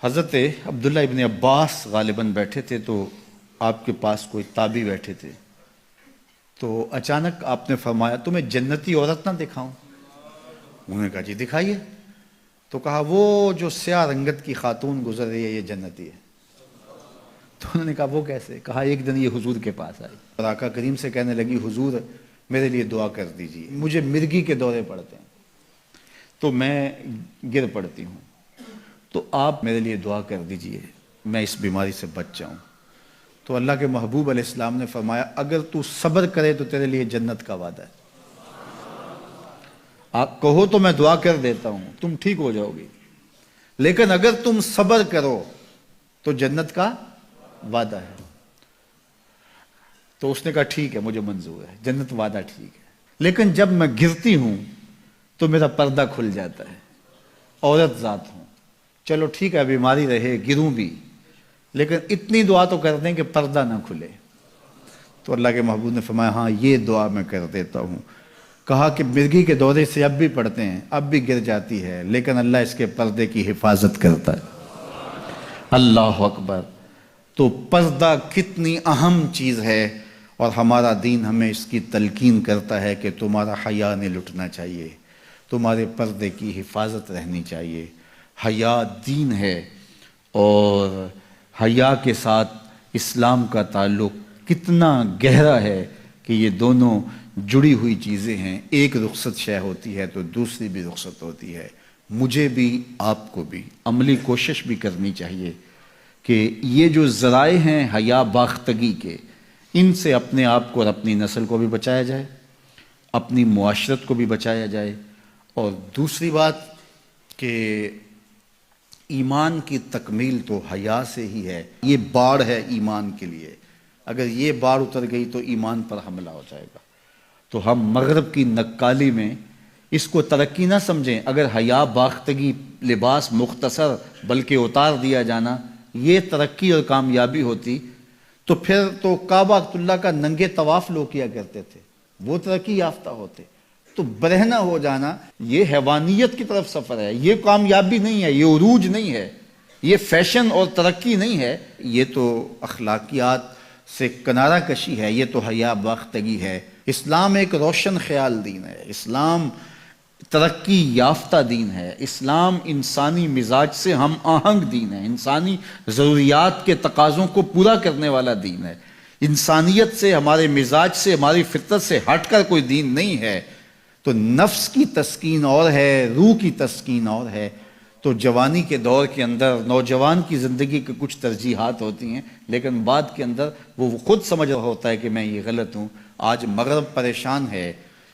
حضرت عبداللہ ابن عباس غالباً بیٹھے تھے تو آپ کے پاس کوئی تابعی بیٹھے تھے، تو اچانک آپ نے فرمایا تمہیں جنتی عورت نہ دکھاؤں؟ انہوں نے کہا جی دکھائیے۔ تو کہا وہ جو سیاہ رنگت کی خاتون گزر رہی ہے یہ جنتی ہے۔ تو انہوں نے کہا وہ کیسے؟ کہا ایک دن یہ حضور کے پاس آئی اور آقا کریم سے کہنے لگی حضور میرے لیے دعا کر دیجیے، مجھے مرگی کے دورے پڑتے ہیں تو میں گر پڑتی ہوں، تو آپ میرے لیے دعا کر دیجئے میں اس بیماری سے بچ جاؤں۔ تو اللہ کے محبوب علیہ السلام نے فرمایا اگر تو صبر کرے تو تیرے لیے جنت کا وعدہ ہے، آپ کہو تو میں دعا کر دیتا ہوں تم ٹھیک ہو جاؤ گی، لیکن اگر تم صبر کرو تو جنت کا وعدہ ہے۔ تو اس نے کہا ٹھیک ہے مجھے منظور ہے، جنت وعدہ ٹھیک ہے، لیکن جب میں گرتی ہوں تو میرا پردہ کھل جاتا ہے، عورت ذات ہوں، چلو ٹھیک ہے بیماری رہے گروں بھی، لیکن اتنی دعا تو کر دیں کہ پردہ نہ کھلے۔ تو اللہ کے محبوب نے فرمایا ہاں یہ دعا میں کر دیتا ہوں۔ کہا کہ مرگی کے دورے سے اب بھی پڑھتے ہیں، اب بھی گر جاتی ہے، لیکن اللہ اس کے پردے کی حفاظت کرتا ہے۔ اللہ اکبر! تو پردہ کتنی اہم چیز ہے، اور ہمارا دین ہمیں اس کی تلقین کرتا ہے کہ تمہارا حیا نہیں لٹنا چاہیے، تمہارے پردے کی حفاظت رہنی چاہیے۔ حیا دین ہے، اور حیا کے ساتھ اسلام کا تعلق کتنا گہرا ہے کہ یہ دونوں جڑی ہوئی چیزیں ہیں، ایک رخصت شے ہوتی ہے تو دوسری بھی رخصت ہوتی ہے۔ مجھے بھی آپ کو بھی عملی کوشش بھی کرنی چاہیے کہ یہ جو ذرائع ہیں حیا باختگی کے، ان سے اپنے آپ کو اور اپنی نسل کو بھی بچایا جائے، اپنی معاشرت کو بھی بچایا جائے۔ اور دوسری بات کہ ایمان کی تکمیل تو حیا سے ہی ہے، یہ باڑ ہے ایمان کے لیے، اگر یہ باڑ اتر گئی تو ایمان پر حملہ ہو جائے گا۔ تو ہم مغرب کی نقالی میں اس کو ترقی نہ سمجھیں، اگر حیا باختگی لباس مختصر بلکہ اتار دیا جانا یہ ترقی اور کامیابی ہوتی تو پھر تو کعبہ اللہ کا ننگے طواف لوگ کیا کرتے تھے، وہ ترقی یافتہ ہوتے۔ تو برہنہ ہو جانا یہ حیوانیت کی طرف سفر ہے، یہ کامیابی نہیں ہے، یہ عروج نہیں ہے، یہ فیشن اور ترقی نہیں ہے، یہ تو اخلاقیات سے کنارہ کشی ہے، یہ تو حیا باختگی ہے۔ اسلام ایک روشن خیال دین ہے، اسلام ترقی یافتہ دین ہے، اسلام انسانی مزاج سے ہم آہنگ دین ہے، انسانی ضروریات کے تقاضوں کو پورا کرنے والا دین ہے۔ انسانیت سے، ہمارے مزاج سے، ہماری فطرت سے ہٹ کر کوئی دین نہیں ہے۔ تو نفس کی تسکین اور ہے، روح کی تسکین اور ہے۔ تو جوانی کے دور کے اندر نوجوان کی زندگی کے کچھ ترجیحات ہوتی ہیں، لیکن بعد کے اندر وہ خود سمجھ رہا ہوتا ہے کہ میں یہ غلط ہوں۔ آج مغرب پریشان ہے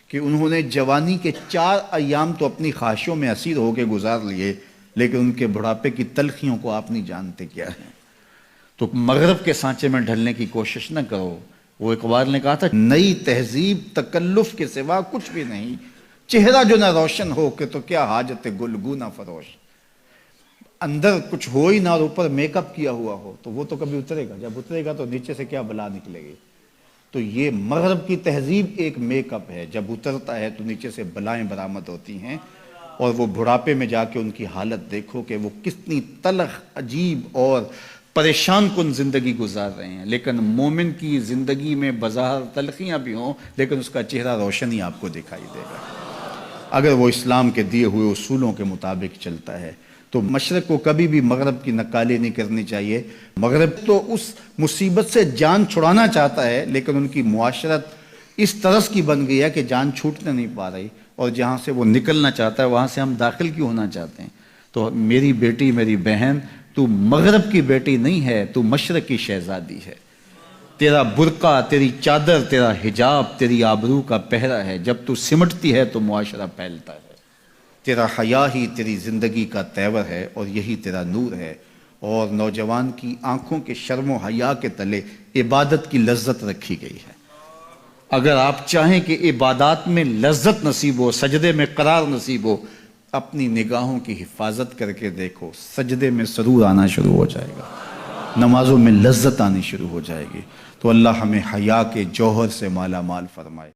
کہ انہوں نے جوانی کے 4 ایام تو اپنی خواہشوں میں اسیر ہو کے گزار لیے، لیکن ان کے بڑھاپے کی تلخیوں کو آپ نہیں جانتے کیا ہے۔ تو مغرب کے سانچے میں ڈھلنے کی کوشش نہ کرو۔ وہ اقبال نے کہا تھا نئی تہذیب تکلف کے سوا کچھ بھی نہیں، چہرہ جو نہ روشن ہو کہ تو کیا حاجت گلگو نہ فروش۔ اندر کچھ ہو ہی نہ اور اوپر میک اپ کیا ہوا ہو تو وہ تو کبھی اترے گا، جب اترے گا تو نیچے سے کیا بلا نکلے گی۔ تو یہ مغرب کی تہذیب ایک میک اپ ہے، جب اترتا ہے تو نیچے سے بلائیں برآمد ہوتی ہیں، اور وہ بڑھاپے میں جا کے ان کی حالت دیکھو کہ وہ کتنی تلخ عجیب اور پریشان کن زندگی گزار رہے ہیں۔ لیکن مومن کی زندگی میں بظاہر تلخیاں بھی ہوں لیکن اس کا چہرہ روشن ہی آپ کو دکھائی دے گا، اگر وہ اسلام کے دیے ہوئے اصولوں کے مطابق چلتا ہے۔ تو مشرق کو کبھی بھی مغرب کی نقالی نہیں کرنی چاہیے۔ مغرب تو اس مصیبت سے جان چھڑانا چاہتا ہے، لیکن ان کی معاشرت اس طرز کی بن گئی ہے کہ جان چھوٹنے نہیں پا رہی، اور جہاں سے وہ نکلنا چاہتا ہے وہاں سے ہم داخل کیوں ہونا چاہتے ہیں۔ تو میری بیٹی، میری بہن، تو مغرب کی بیٹی نہیں ہے، تو مشرق کی شہزادی ہے۔ تیرا برقع، تیری چادر، تیرا حجاب تیری آبرو کا پہرا ہے، جب تو سمٹتی ہے تو معاشرہ پھیلتا ہے۔ تیرا حیا ہی تیری زندگی کا تیور ہے، اور یہی تیرا نور ہے۔ اور نوجوان کی آنکھوں کے شرم و حیا کے تلے عبادت کی لذت رکھی گئی ہے۔ اگر آپ چاہیں کہ عبادات میں لذت نصیب ہو، سجدے میں قرار نصیب ہو، اپنی نگاہوں کی حفاظت کر کے دیکھو، سجدے میں سرور آنا شروع ہو جائے گا، نمازوں میں لذت آنی شروع ہو جائے گی۔ تو اللہ ہمیں حیا کے جوہر سے مالا مال فرمائے۔